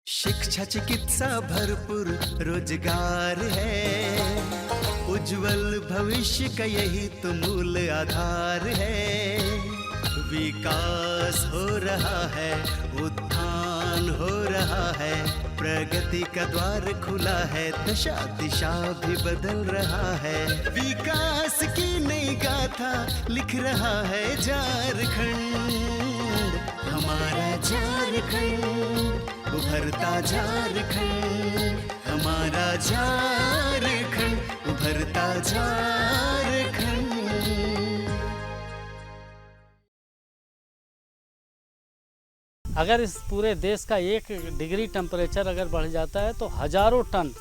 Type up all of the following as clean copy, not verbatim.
शिक्षा चिकित्सा भरपूर रोजगार है, उज्जवल भविष्य का यही तो मूल आधार है। विकास हो रहा है, उत्थान हो रहा है, प्रगति का द्वार खुला है, दशा दिशा भी बदल रहा है। विकास की नई गाथा लिख रहा है झारखंड, हमारा झारखंड, उभरता झारखंड, हमारा झारखंड, उभरता झारखंड। अगर इस पूरे देश का 1 डिग्री टेम्परेचर अगर बढ़ जाता है तो हजारों टन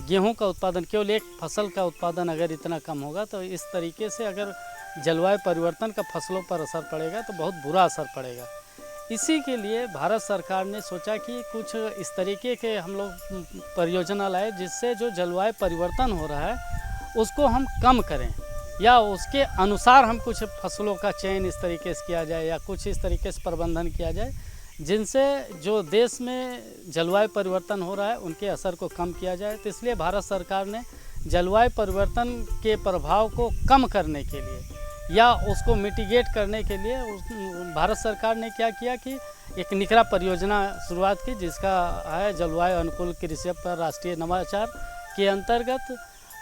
गेहूं का उत्पादन, केवल एक फसल का उत्पादन अगर इतना कम होगा, तो इस तरीके से अगर जलवायु परिवर्तन का फसलों पर असर पड़ेगा तो बहुत बुरा असर पड़ेगा। इसी के लिए भारत सरकार ने सोचा कि कुछ इस तरीके के हम लोग परियोजना लाए जिससे जो जलवायु परिवर्तन हो रहा है उसको हम कम करें, या उसके अनुसार हम कुछ फसलों का चयन इस तरीके से किया जाए या कुछ इस तरीके से प्रबंधन किया जाए जिनसे जो देश में जलवायु परिवर्तन हो रहा है उनके असर को कम किया जाए। तो इसलिए भारत सरकार ने जलवायु परिवर्तन के प्रभाव को कम करने के लिए या उसको मिटिगेट करने के लिए भारत सरकार ने क्या किया कि एक निकरा परियोजना शुरुआत की, जिसका है जलवायु अनुकूल कृषि पर राष्ट्रीय नवाचार के अंतर्गत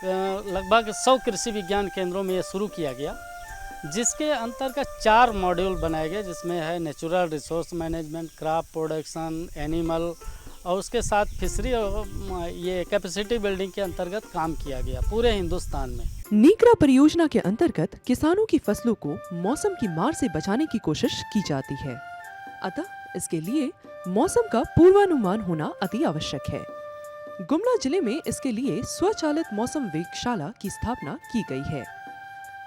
लगभग 100 कृषि विज्ञान केंद्रों में ये शुरू किया गया, जिसके अंतर्गत 4 मॉड्यूल बनाए गए, जिसमें है natural resource management, crop production, animal और उसके साथ फिशरी और ये कैपेसिटी बिल्डिंग के अंतर्गत काम किया गया पूरे हिंदुस्तान में। नीकरा परियोजना के अंतर्गत किसानों की फसलों को मौसम की मार से बचाने की कोशिश की जाती है, अतः इसके लिए मौसम का पूर्वानुमान होना अति आवश्यक है। गुमला जिले में इसके लिए स्वचालित मौसम वेधशाला की स्थापना की गई है।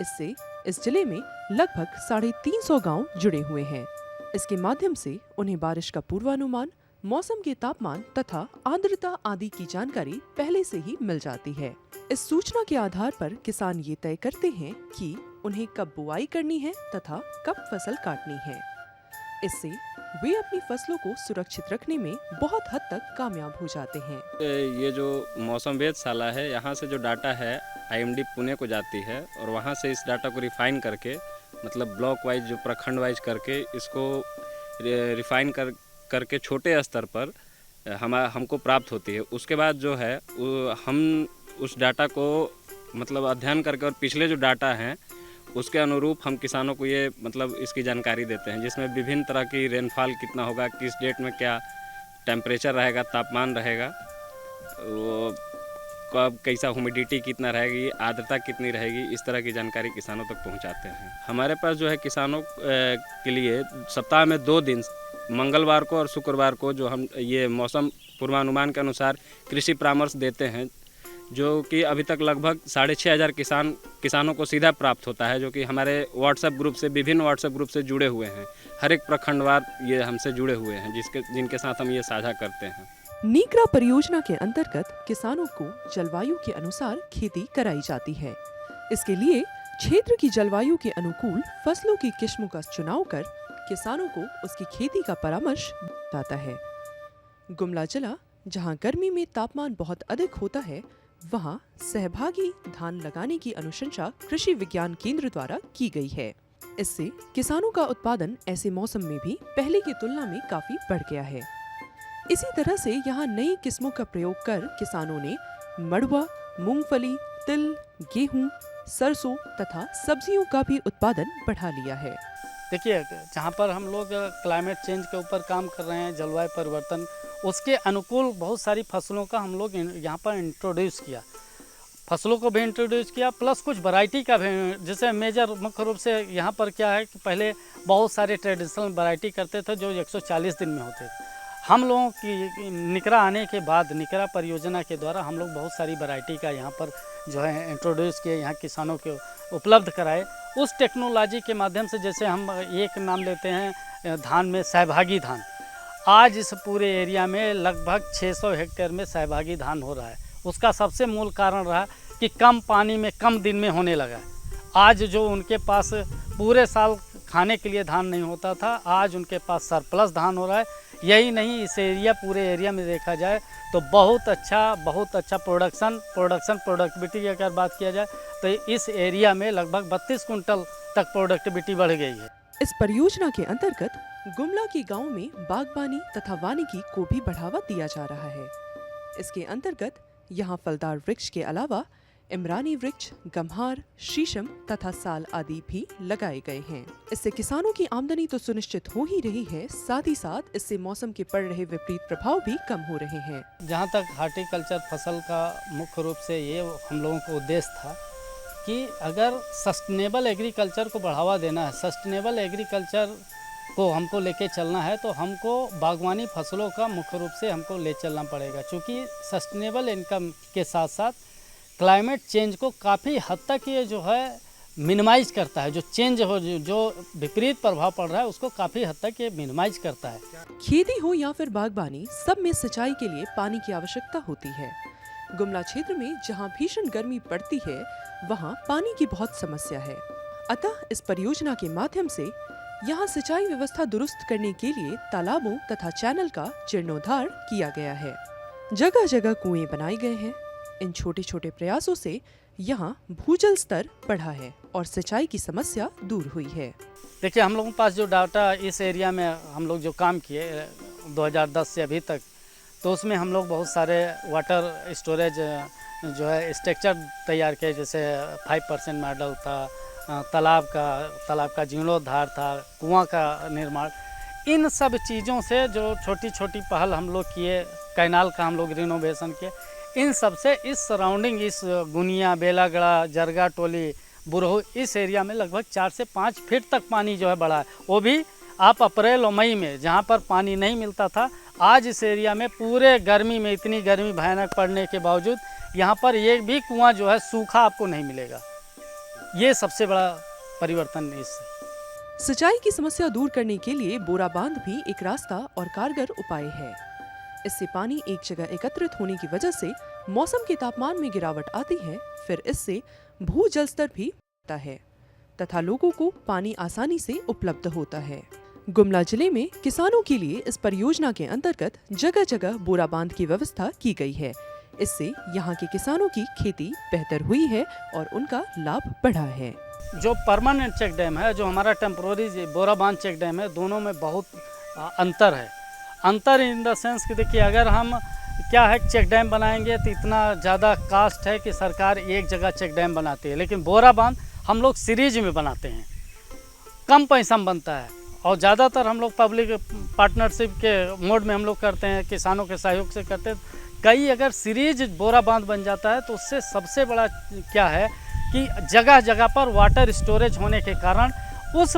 इससे इस जिले में लगभग 350 गांव जुड़े हुए हैं। इसके माध्यम से उन्हें बारिश का पूर्वानुमान, मौसम के तापमान तथा आर्द्रता आदि की जानकारी पहले से ही मिल जाती है। इस सूचना के आधार पर किसान ये तय करते हैं कि उन्हें कब बुआई करनी है तथा कब फसल काटनी है। इससे वे अपनी फसलों को सुरक्षित रखने में बहुत हद तक कामयाब हो जाते हैं। ये जो मौसम वेधशाला है, यहाँ से जो डाटा है IMD पुणे को जाती है और वहाँ से इस डाटा को रिफाइन करके, मतलब ब्लॉक वाइज जो प्रखंड वाइज करके इसको रिफाइन करके छोटे स्तर पर हमको प्राप्त होती है। उसके बाद जो है हम उस डाटा को मतलब अध्ययन करके और पिछले जो डाटा हैं उसके अनुरूप हम किसानों को ये मतलब इसकी जानकारी देते हैं, जिसमें विभिन्न तरह की रेनफॉल कितना होगा, किस डेट में क्या टेम्परेचर रहेगा, तापमान रहेगा, वो कब कैसा ह्यूमिडिटी कितना रहेगी, आर्द्रता कितनी रहेगी, इस तरह की जानकारी किसानों तक पहुंचाते हैं। हमारे पास जो है किसानों के लिए सप्ताह में 2 दिन, मंगलवार को और शुक्रवार को, जो हम ये मौसम पूर्वानुमान के अनुसार कृषि परामर्श देते हैं, जो कि अभी तक लगभग 6500 किसानों को सीधा प्राप्त होता है, जो कि हमारे व्हाट्सएप ग्रुप से, विभिन्न व्हाट्सएप ग्रुप से जुड़े हुए हैं। हर एक प्रखंडवार ये हमसे जुड़े हुए हैं, जिनके साथ हम ये साझा करते हैं। नीकरा परियोजना के अंतर्गत किसानों को जलवायु के अनुसार खेती कराई जाती है। इसके लिए क्षेत्र की जलवायु के अनुकूल फसलों की किस्मों का चुनाव कर किसानों को उसकी खेती का परामर्श जाता है। गुमला जिला, जहां गर्मी में तापमान बहुत अधिक होता है, वहां सहभागी धान लगाने की अनुशंसा कृषि विज्ञान केंद्र द्वारा की गई है। इससे किसानों का उत्पादन ऐसे मौसम में भी पहले की तुलना में काफी बढ़ गया है। इसी तरह से यहाँ नई किस्मों का प्रयोग कर किसानों ने मड़ुआ, मूंगफली, तिल, गेहूं, सरसों तथा सब्जियों का भी उत्पादन बढ़ा लिया है। देखिए, जहाँ पर हम लोग क्लाइमेट चेंज के ऊपर काम कर रहे हैं, जलवायु परिवर्तन, उसके अनुकूल बहुत सारी फसलों का हम लोग यहाँ पर इंट्रोड्यूस किया, फसलों को भी इंट्रोड्यूस किया, प्लस कुछ वैरायटी का भी। जैसे मेजर मुख्य रूप से यहाँ पर क्या है कि पहले बहुत सारे ट्रेडिशनल वैरायटी करते थे जो 140 दिन में होते थे। हम लोगों की निकरा आने के बाद, निकरा परियोजना के द्वारा हम लोग बहुत सारी वैरायटी का यहाँ पर जो है इंट्रोड्यूस किए, यहाँ किसानों को उपलब्ध कराए। उस टेक्नोलॉजी के माध्यम से, जैसे हम एक नाम लेते हैं धान में सहभागी धान, आज इस पूरे एरिया में लगभग 600 हेक्टेयर में सहभागी धान हो रहा है। उसका सबसे मूल कारण रहा कि कम पानी में कम दिन में होने लगा। आज जो उनके पास पूरे साल खाने के लिए धान नहीं होता था, आज उनके पास सरप्लस धान हो रहा है। यही नहीं, इस एरिया पूरे एरिया में देखा जाए तो बहुत अच्छा प्रोडक्टिविटी की अगर बात किया जाए तो इस एरिया में लगभग 32 कुंटल तक प्रोडक्टिविटी बढ़ गई है। इस परियोजना के अंतर्गत गुमला के गांव में बागबानी तथा वानिकी को भी बढ़ावा दिया जा रहा है। इसके अंतर्गत यहाँ फलदार वृक्ष के अलावा इमरानी वृक्ष, गम्हार, शीशम तथा साल आदि भी लगाए गए हैं। इससे किसानों की आमदनी तो सुनिश्चित हो ही रही है, साथ ही साथ इससे मौसम के पड़ रहे विपरीत प्रभाव भी कम हो रहे हैं। जहाँ तक हार्टिकल्चर फसल का मुख्य रूप से ये हम लोगों को उद्देश्य था कि अगर सस्टेनेबल एग्रीकल्चर को बढ़ावा देना है, सस्टेनेबल एग्रीकल्चर को हमको लेके चलना है, तो हमको बागवानी फसलों का मुख्य रूप से हमको ले चलना पड़ेगा। क्योंकि सस्टेनेबल इनकम के साथ साथ क्लाइमेट चेंज को काफ़ी हद तक ये जो है मिनिमाइज करता है। जो चेंज हो, जो विपरीत प्रभाव पड़ रहा है उसको काफ़ी हद तक ये मिनिमाइज करता है। खेती हो या फिर बागबानी, सब में सिंचाई के लिए पानी की आवश्यकता होती है। गुमला क्षेत्र में जहां भीषण गर्मी पड़ती है वहां पानी की बहुत समस्या है। अतः इस परियोजना के माध्यम से यहां सिंचाई व्यवस्था दुरुस्त करने के लिए तालाबों तथा चैनल का जीर्णोद्धार किया गया है। जगह जगह कुएं बनाए गए हैं। इन छोटे छोटे प्रयासों से यहाँ भूजल स्तर बढ़ा है और सिंचाई की समस्या दूर हुई है। देखिए, हम लोगों के पास जो डाटा इस एरिया में हम लोग जो काम किए 2010 से अभी तक, तो उसमें हम लोग बहुत सारे वाटर स्टोरेज जो है स्ट्रक्चर तैयार किए। जैसे 5% मॉडल था, तालाब का जीर्णोद्धार था, कुआं का निर्माण। इन सब चीज़ों से जो छोटी छोटी पहल हम लोग किए, कैनाल का हम लोग रिनोवेशन किए, इन सब से इस सराउंडिंग, इस गुनिया, बेलागड़ा, जरगा टोली, बुरहू, इस एरिया में लगभग 4 से 5 फीट तक पानी जो है बढ़ा है। वो भी आप अप्रैल और मई में, जहाँ पर पानी नहीं मिलता था, आज इस एरिया में पूरे गर्मी में, इतनी गर्मी भयानक पड़ने के बावजूद यहाँ पर एक भी कुआं जो है सूखा आपको नहीं मिलेगा। ये सबसे बड़ा परिवर्तन है इससे। सिंचाई की समस्या दूर करने के लिए बोरा बांध भी एक रास्ता और कारगर उपाय है। इससे पानी एक जगह एकत्रित होने की वजह से मौसम के तापमान में गिरावट आती है, फिर इससे भूजल स्तर भी बढ़ता है तथा लोगों को पानी आसानी से उपलब्ध होता है। गुमला जिले में किसानों के लिए इस परियोजना के अंतर्गत जगह जगह बोरा बांध की व्यवस्था की गई है। इससे यहाँ के किसानों की खेती बेहतर हुई है और उनका लाभ बढ़ा है। जो परमानेंट चेक डैम है, जो हमारा टेम्पोररी बोरा बांध चेक डैम है, दोनों में बहुत अंतर है। अंतर इन द सेंस कि देखिए, अगर हम क्या है चेक डैम बनाएंगे तो इतना ज़्यादा कास्ट है कि सरकार एक जगह चेक डैम बनाती है, लेकिन बोरा बांध हम लोग सीरीज में बनाते हैं, कम पैसा में बनता है और ज़्यादातर हम लोग पब्लिक पार्टनरशिप के मोड में हम लोग करते हैं, किसानों के सहयोग से करते हैं। कई अगर सीरीज बोरा बांध बन जाता है तो उससे सबसे बड़ा क्या है कि जगह जगह पर वाटर स्टोरेज होने के कारण उस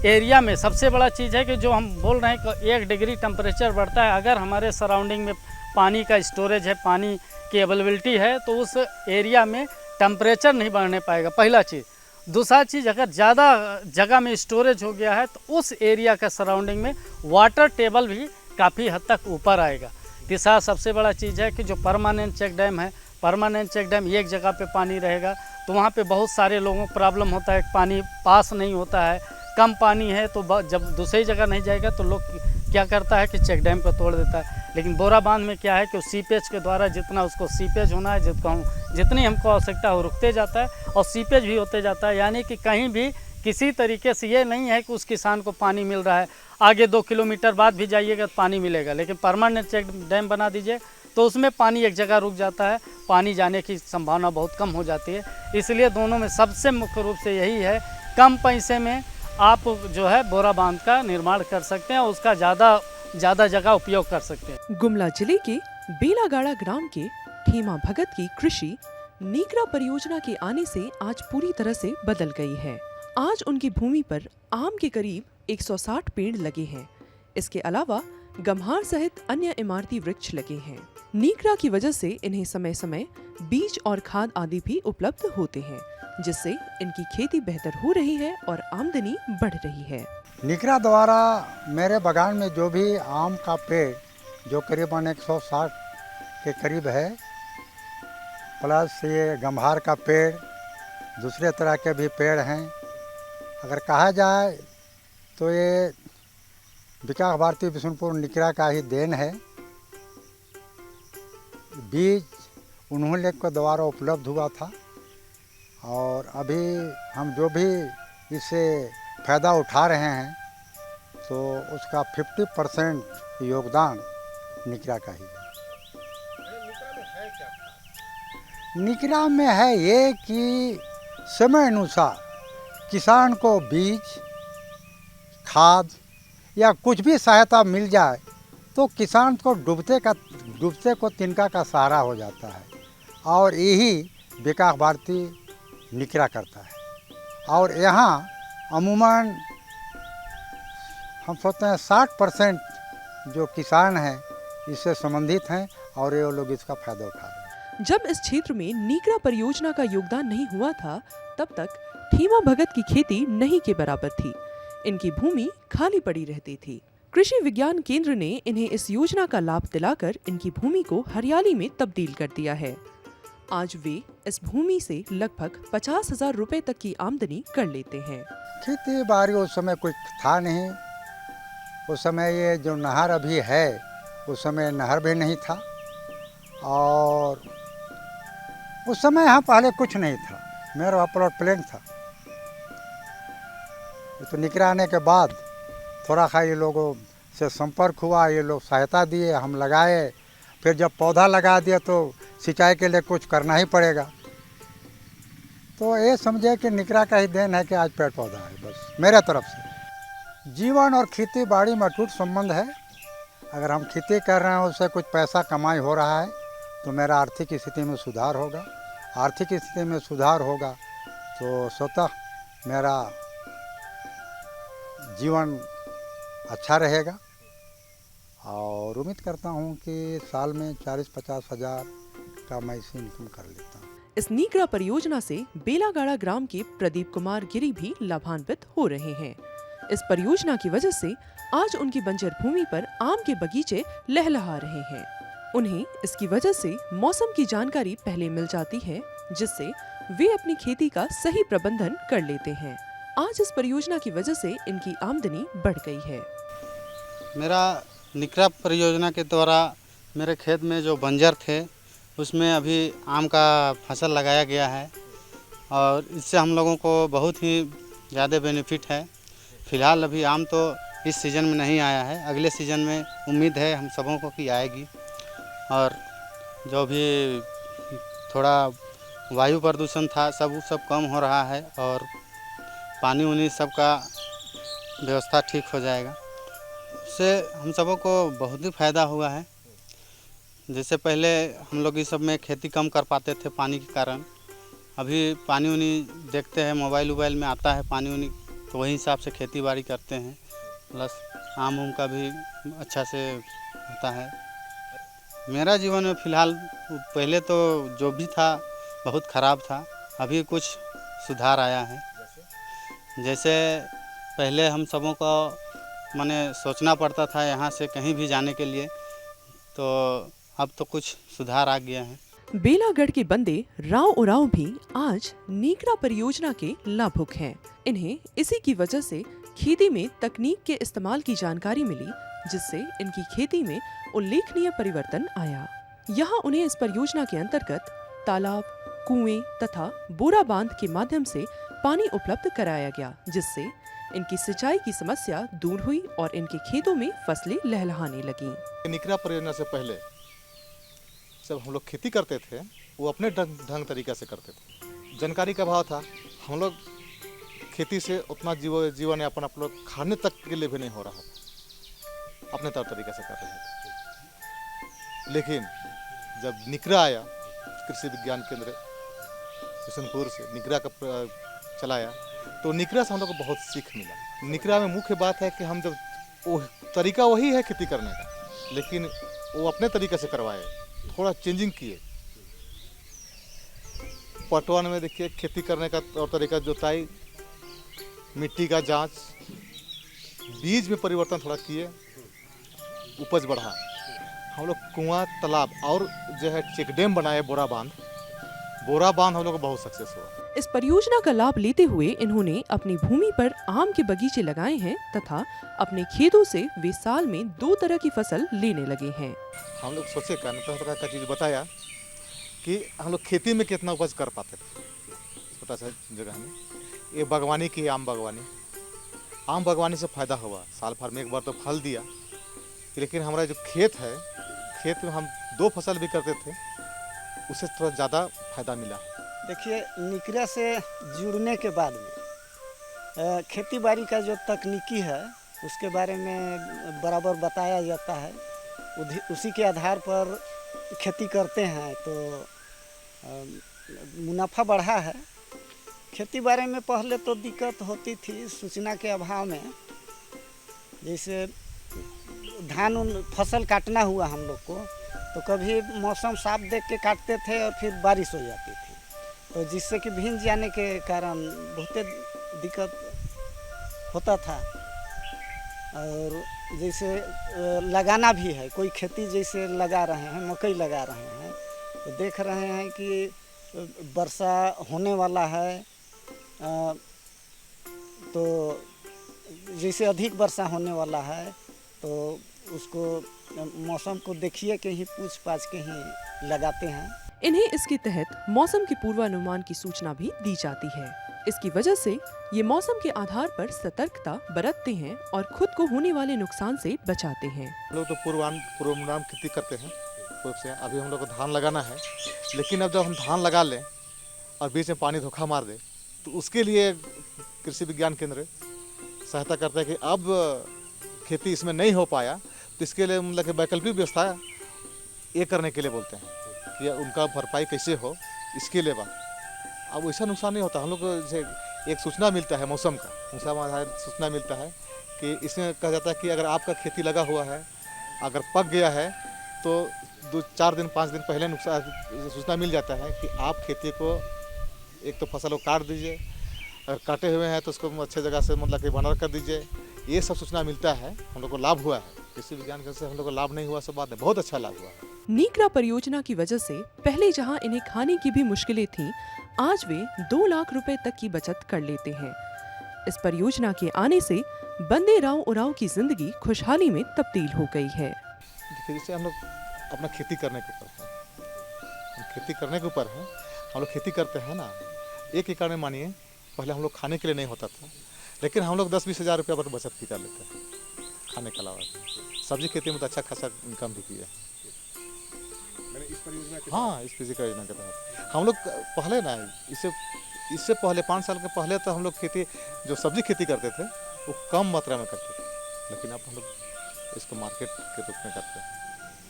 एरिया में सबसे बड़ा चीज़ है कि जो हम बोल रहे हैं कि 1 डिग्री टेम्परेचर बढ़ता है, अगर हमारे सराउंडिंग में पानी का स्टोरेज है, पानी की अवेलेबिलिटी है, तो उस एरिया में टेम्परेचर नहीं बढ़ने पाएगा, पहला चीज़। दूसरा चीज़, अगर ज़्यादा जगह में स्टोरेज हो गया है तो उस एरिया का सराउंडिंग में वाटर टेबल भी काफ़ी हद तक ऊपर आएगा। तीसरा सबसे बड़ा चीज़ है कि जो परमानेंट चेक डैम है, परमानेंट चेक डैम एक जगह पे पानी रहेगा तो वहाँ पे बहुत सारे लोगों को प्रॉब्लम होता है, पानी पास नहीं होता है, कम पानी है तो जब दूसरी जगह नहीं जाएगा तो लोग क्या करता है कि चेक डैम को तोड़ देता है। लेकिन बोरा बांध में क्या है कि सीपेज के द्वारा जितना उसको सीपेज होना है, जितनी हमको आवश्यकता हो रुकते जाता है और सीपेज भी होते जाता है। यानी कि कहीं भी किसी तरीके से ये नहीं है कि उस किसान को पानी मिल रहा है, आगे 2 किलोमीटर बाद भी जाइएगा तो पानी मिलेगा, लेकिन परमानेंट चेक डैम बना दीजिए तो उसमें पानी एक जगह रुक जाता है, पानी जाने की संभावना बहुत कम हो जाती है। इसलिए दोनों में सबसे मुख्य रूप से यही है, कम पैसे में आप जो है बोरा बांध का निर्माण कर सकते हैं और उसका ज़्यादा जगह उपयोग कर सकते हैं। गुमला जिले के बेलागाड़ा ग्राम के ठेमा भगत की कृषि नीकरा परियोजना के आने से आज पूरी तरह से बदल गई है। आज उनकी भूमि पर आम के करीब 160 पेड़ लगे हैं। इसके अलावा गम्हार सहित अन्य इमारती वृक्ष लगे हैं। नीकरा की वजह से इन्हें समय समय बीज और खाद आदि भी उपलब्ध होते हैं, जिससे इनकी खेती बेहतर हो रही है और आमदनी बढ़ रही है। नीकरा द्वारा मेरे बागान में जो भी आम का पेड़ जो करीबन 160 के करीब है, प्लस ये गम्हार का पेड़, दूसरे तरह के भी पेड़ हैं। अगर कहा जाए तो ये विकास भारती बिशुनपुर निकरा का ही देन है। बीज उन्होंने के द्वारा उपलब्ध हुआ था और अभी हम जो भी इससे फ़ायदा उठा रहे हैं तो उसका 50% योगदान निकरा का ही है। निकरा में है ये कि समय अनुसार किसान को बीज, खाद या कुछ भी सहायता मिल जाए तो किसान को डूबते को तिनका का सहारा हो जाता है और यही विकास भारती निकरा करता है। और यहाँ अमूमन हम सोचते हैं 60% जो किसान हैं इससे संबंधित हैं और ये लोग इसका फायदा उठा रहे हैं। जब इस क्षेत्र में नीकरा परियोजना का योगदान नहीं हुआ था तब तक ठीमा भगत की खेती नहीं के बराबर थी। इनकी भूमि खाली पड़ी रहती थी। कृषि विज्ञान केंद्र ने इन्हें इस योजना का लाभ दिलाकर इनकी भूमि को हरियाली में तब्दील कर दिया है। आज वे इस भूमि से लगभग 50,000 रुपए तक की आमदनी कर लेते हैं। खेती बाड़ी उस समय कुछ था नहीं। उस समय ये जो नहर अभी है उस समय नहर भी नहीं था और उस समय यहाँ पहले कुछ नहीं था। मेरा प्लॉट प्लेन था। तो निकरा आने के बाद थोड़ा खा ये लोगों से संपर्क हुआ, ये लोग सहायता दिए, हम लगाए। फिर जब पौधा लगा दिया तो सिंचाई के लिए कुछ करना ही पड़ेगा। तो ये समझे कि निकरा का ही देन है कि आज पेड़ पौधा है। बस मेरे तरफ से जीवन और खेती बाड़ी में अटूट संबंध है। अगर हम खेती कर रहे हैं उससे कुछ पैसा कमाई हो रहा है तो मेरा आर्थिक स्थिति में सुधार होगा। आर्थिक स्थिति में सुधार होगा तो स्वतः मेरा जीवन अच्छा रहेगा और उम्मीद करता हूँ कि साल में 40-50 हज़ार का मैं इसे इनकम कर लेता हूँ। इस नीकरा परियोजना से बेलागाड़ा ग्राम के प्रदीप कुमार गिरी भी लाभान्वित हो रहे हैं। इस परियोजना की वजह से आज उनकी बंजर भूमि पर आम के बगीचे लहलहा रहे हैं। उन्हें इसकी वजह से मौसम की जानकारी पहले मिल जाती है जिससे वे अपनी खेती का सही प्रबंधन कर लेते हैं। आज इस परियोजना की वजह से इनकी आमदनी बढ़ गई है। मेरा निकरा परियोजना के द्वारा मेरे खेत में जो बंजर थे उसमें अभी आम का फसल लगाया गया है और इससे हम लोगों को बहुत ही ज़्यादा बेनिफिट है। फ़िलहाल अभी आम तो इस सीज़न में नहीं आया है, अगले सीज़न में उम्मीद है हम सबों को कि आएगी। और जो भी थोड़ा वायु प्रदूषण था सब कम हो रहा है और पानी उनी सबका व्यवस्था ठीक हो जाएगा। उससे हम सबों को बहुत ही फ़ायदा हुआ है। जैसे पहले हम लोग इस सब में खेती कम कर पाते थे पानी के कारण। अभी पानी उनी देखते हैं मोबाइल में आता है पानी उनी, तो वही हिसाब से खेती बाड़ी करते हैं। प्लस आम उम का भी अच्छा से होता है। मेरा जीवन में फ़िलहाल पहले तो जो भी था बहुत ख़राब था, अभी कुछ सुधार आया है। जैसे पहले हम सबों को माने सोचना पड़ता था यहाँ से कहीं भी जाने के लिए, तो अब तो कुछ सुधार आ गया है। बेलागढ़ के बंदे राव उराव भी आज नीकरा परियोजना के लाभुक हैं। इन्हें इसी की वजह से खेती में तकनीक के इस्तेमाल की जानकारी मिली जिससे इनकी खेती में उल्लेखनीय परिवर्तन आया। यहाँ उन्हें इस परियोजना के अंतर्गत तालाब, कुएं तथा बोरा बांध के माध्यम से पानी उपलब्ध कराया गया जिससे इनकी सिंचाई की समस्या दूर हुई और इनके खेतों में फसलें लहलहाने लगीं। निकरा परियोजना से पहले जब हम लोग खेती करते थे वो अपने ढंग तरीका से करते थे। जानकारी का अभाव था। हम लोग खेती से उतना जीवन यापन आप लोग खाने तक के लिए भी नहीं हो रहा था, अपने तौर तरीके से कर रहे थे। लेकिन जब निकरा आया, कृषि विज्ञान केंद्र बिशुनपुर से निकरा का चलाया, तो निकरा से हम लोग को बहुत सीख मिला। निकरा में मुख्य बात है कि हम जब वो तरीका वही है खेती करने का, लेकिन वो अपने तरीके से करवाए, थोड़ा चेंजिंग किए। पटवन में देखिए खेती करने का तौर तरीका, जोताई, मिट्टी का जांच, बीज में परिवर्तन थोड़ा किए, उपज बढ़ा। हम लोग कुआं, तालाब और जो है चेक डैम बनाए, बोरा बांध हम लोग को बहुत सक्सेस हुआ। इस परियोजना का लाभ लेते हुए इन्होंने अपनी भूमि पर आम के बगीचे लगाए हैं तथा अपने खेतों से वे साल में 2 तरह की फसल लेने लगे हैं। हम लोग सोचे का तरह तरह का चीज़ बताया कि हम लोग खेती में कितना उपज कर पाते थे छोटा सा जगह में। ये बागवानी की आम बागवानी से फ़ायदा हुआ, साल भर में एक बार तो फल दिया, लेकिन हमारा जो खेत है, खेत में हम 2 फसल भी करते थे, उससे थोड़ा ज़्यादा फायदा मिला। देखिए, निकरा से जुड़ने के बाद में खेती बाड़ी का जो तकनीकी है उसके बारे में बराबर बताया जाता है। उसी के आधार पर खेती करते हैं तो मुनाफा बढ़ा है। खेती बाड़ी में पहले तो दिक्कत होती थी सूचना के अभाव में, जैसे धान फसल काटना हुआ हम लोग को तो कभी मौसम साफ देख के काटते थे और फिर बारिश हो जाती थी, तो जिससे कि भींग जाने के कारण बहुत दिक्कत होता था। और जैसे लगाना भी है, कोई खेती जैसे लगा रहे हैं, मकई लगा रहे हैं, तो देख रहे हैं कि वर्षा होने वाला है, तो जैसे अधिक वर्षा होने वाला है तो उसको मौसम को देखिए के ही पूछ पाछ के ही लगाते हैं। इन्हें इसके तहत मौसम के पूर्वानुमान की सूचना भी दी जाती है। इसकी वजह से ये मौसम के आधार पर सतर्कता बरतते हैं और खुद को होने वाले नुकसान से बचाते हैं। हम लोग तो पूर्वानुमान खेती करते हैं पूर्व से। अभी हम लोग को धान लगाना है, लेकिन अब जब हम धान लगा लें और बीच में पानी धोखा मार दे तो उसके लिए कृषि विज्ञान केंद्र सहायता करता है कि अब खेती इसमें नहीं हो पाया तो इसके लिए मतलब कि वैकल्पिक व्यवस्था ये करने के लिए बोलते हैं कि उनका भरपाई कैसे हो, इसके लिए बात। अब वैसा नुकसान नहीं होता। हम लोग को जैसे एक सूचना मिलता है मौसम आधारित सूचना मिलता है कि इसमें कहा जाता है कि अगर आपका खेती लगा हुआ है, अगर पक गया है तो 2-4 दिन 5 दिन पहले सूचना मिल जाता है कि आप खेती को एक तो फसल को काट दीजिए, अगर काटे हुए हैं तो उसको अच्छे जगह से मतलब कि भंडार कर दीजिए। ये सब सूचना मिलता है, हम लोग को लाभ हुआ है। कृषि विज्ञान केंद्र से हम लोग को लाभ नहीं हुआ, सब बात है, बहुत अच्छा लाभ हुआ है। नीकरा परियोजना की वजह से पहले जहां इन्हें खाने की भी मुश्किलें थीं, आज वे 2 लाख रुपए तक की बचत कर लेते हैं। इस परियोजना के आने से बंदे राव उरांव की जिंदगी खुशहाली में तब्दील हो गई है। देखिए, जैसे हम लोग अपना खेती करने के ऊपर है, खेती करने के ऊपर है। हम लोग खेती करते हैं ना, 1 एकड़ में मानिए पहले हम लोग खाने के लिए नहीं होता था, लेकिन हम लोग 10-20 हज़ार रुपया पर बचत भी कर लेते हैं खाने के अलावा। सब्जी खेती में तो अच्छा खासा इनकम भी किया। हाँ, इस फिजिकल योजना के तहत हम लोग पहले ना इससे पहले 5 साल के पहले तो हम लोग खेती जो सब्जी खेती करते थे वो कम मात्रा में करते थे, लेकिन अब हम लोग इसको मार्केट के रूप में करते हैं।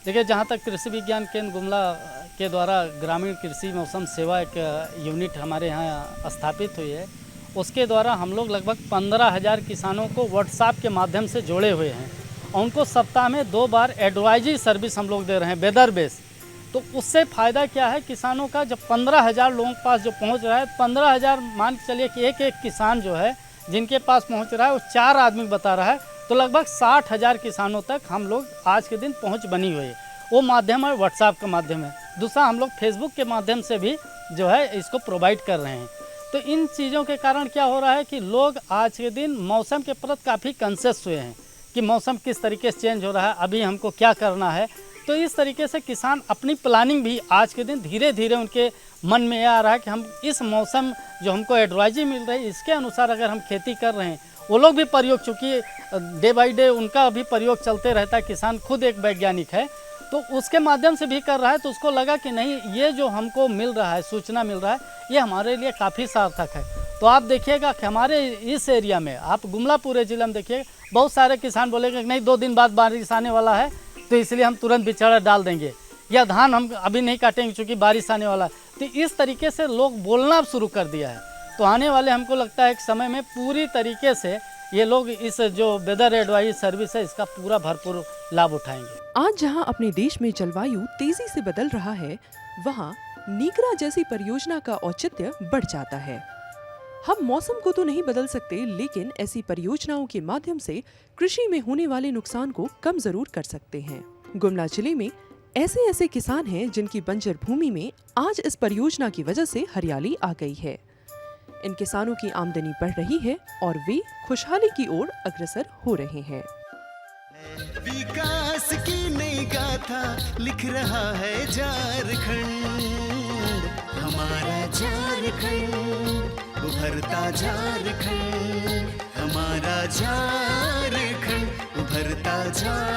देखिए, जहाँ तक कृषि विज्ञान केंद्र गुमला के द्वारा ग्रामीण कृषि मौसम सेवा एक यूनिट हमारे यहाँ स्थापित हुई है, उसके द्वारा हम लोग लगभग 15,000 किसानों को व्हाट्सएप के माध्यम से जोड़े हुए हैं और उनको सप्ताह में 2 बार एडवाइजरी सर्विस हम लोग दे रहे हैं वेदर बेस। तो उससे फ़ायदा क्या है किसानों का, जब 15,000 लोगों के पास जो पहुंच रहा है, 15,000 मान के चलिए कि एक किसान जो है जिनके पास पहुंच रहा है वो 4 आदमी बता रहा है, तो लगभग 60,000 किसानों तक हम लोग आज के दिन पहुंच बनी हुई है। वो माध्यम है व्हाट्सएप का माध्यम है। दूसरा, हम लोग फेसबुक के माध्यम से भी जो है इसको प्रोवाइड कर रहे हैं। तो इन चीज़ों के कारण क्या हो रहा है कि लोग आज के दिन मौसम के प्रति काफ़ी कॉन्शियस हुए हैं कि मौसम किस तरीके से चेंज हो रहा है, अभी हमको क्या करना है। तो इस तरीके से किसान अपनी प्लानिंग भी आज के दिन धीरे धीरे उनके मन में आ रहा है कि हम इस मौसम जो हमको एडवाइजरी मिल रही है इसके अनुसार अगर हम खेती कर रहे हैं, वो लोग भी प्रयोग, चूँकि डे बाई डे उनका भी प्रयोग चलते रहता है, किसान खुद एक वैज्ञानिक है, तो उसके माध्यम से भी कर रहा है। तो उसको लगा कि नहीं, ये जो हमको मिल रहा है, सूचना मिल रहा है, ये हमारे लिए काफ़ी सार्थक है। तो आप देखिएगा कि हमारे इस एरिया में, आप गुमला पूरे ज़िले में देखिए, बहुत सारे किसान बोलेंगे नहीं 2 दिन बाद बारिश आने वाला है तो इसलिए हम तुरंत बिचड़ा डाल देंगे, या धान हम अभी नहीं काटेंगे क्योंकि बारिश आने वाला है। तो इस तरीके से लोग बोलना शुरू कर दिया है। तो आने वाले हमको लगता है एक समय में पूरी तरीके से ये लोग इस जो वेदर एडवाइजरी सर्विस है इसका पूरा भरपूर लाभ उठाएंगे। आज जहां अपने देश में जलवायु तेजी से बदल रहा है, वहां नीकरा जैसी परियोजना का औचित्य बढ़ जाता है। हम मौसम को तो नहीं बदल सकते, लेकिन ऐसी परियोजनाओं के माध्यम से कृषि में होने वाले नुकसान को कम जरूर कर सकते हैं। गुमला जिले में ऐसे किसान हैं जिनकी बंजर भूमि में आज इस परियोजना की वजह से हरियाली आ गई है। इन किसानों की आमदनी बढ़ रही है और वे खुशहाली की ओर अग्रसर हो रहे हैं। विकास की नई गाथा लिख रहा है झारखंड, हमारा झारखंड, उभरता झारखंड, हमारा झारखंड, उभरता झारखंड।